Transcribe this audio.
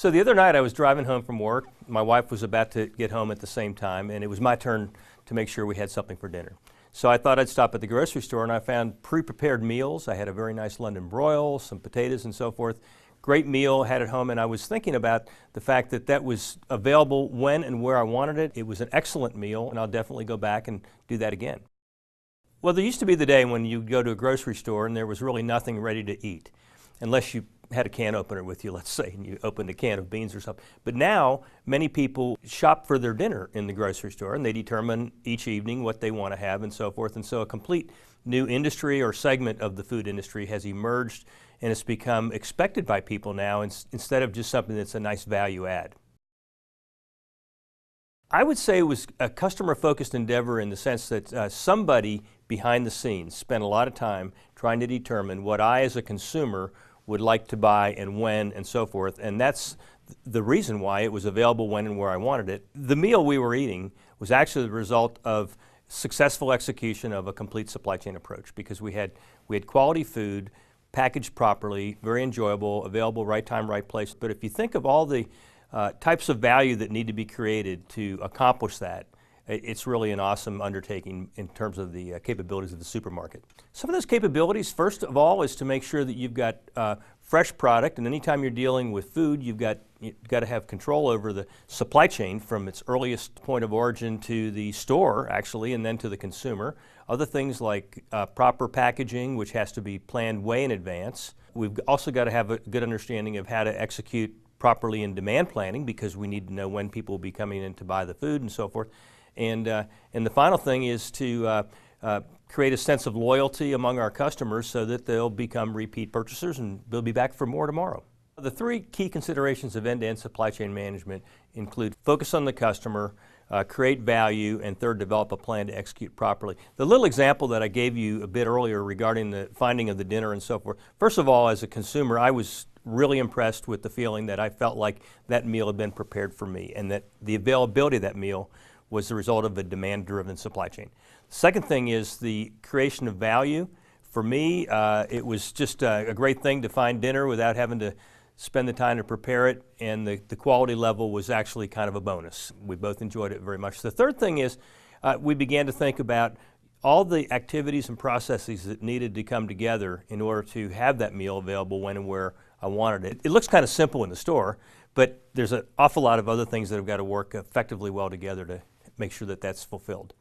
So the other night I was driving home from work. My wife was about to get home at the same time, and it was my turn to make sure we had something for dinner. So I thought I'd stop at the grocery store, and I found pre-prepared meals. I had a very nice London broil, some potatoes and so forth. Great meal, had it home, and I was thinking about the fact that that was available when and where I wanted it. It was an excellent meal, and I'll definitely go back and do that again. Well, there used to be the day when you go to a grocery store and there was really nothing ready to eat, unless you had a can opener with you, let's say, and you opened a can of beans or something. But now, many people shop for their dinner in the grocery store, and they determine each evening what they want to have and so forth. And so a complete new industry or segment of the food industry has emerged, and it's become expected by people now instead of just something that's a nice value add. I would say it was a customer-focused endeavor in the sense that somebody behind the scenes spent a lot of time trying to determine what I, as a consumer, would like to buy and when and so forth, and that's the reason why it was available when and where I wanted it. The meal we were eating was actually the result of successful execution of a complete supply chain approach, because we had quality food, packaged properly, very enjoyable, available right time, right place. But if you think of all the types of value that need to be created to accomplish that, it's really an awesome undertaking in terms of the capabilities of the supermarket. Some of those capabilities, first of all, is to make sure that you've got fresh product, and anytime you're dealing with food, you've got to have control over the supply chain from its earliest point of origin to the store, actually, and then to the consumer. Other things like proper packaging, which has to be planned way in advance. We've also got to have a good understanding of how to execute properly in demand planning, because we need to know when people will be coming in to buy the food and so forth. And the final thing is to create a sense of loyalty among our customers so that they'll become repeat purchasers and they'll be back for more tomorrow. The three key considerations of end-to-end supply chain management include focus on the customer, create value, and third, develop a plan to execute properly. The little example that I gave you a bit earlier regarding the finding of the dinner and so forth, first of all, as a consumer, I was really impressed with the feeling that I felt like that meal had been prepared for me, and that the availability of that meal was the result of a demand-driven supply chain. The second thing is the creation of value. For me, it was just a great thing to find dinner without having to spend the time to prepare it, and the quality level was actually kind of a bonus. We both enjoyed it very much. The third thing is we began to think about all the activities and processes that needed to come together in order to have that meal available when and where I wanted it. It looks kind of simple in the store, but there's an awful lot of other things that have got to work effectively well together to make sure that that's fulfilled.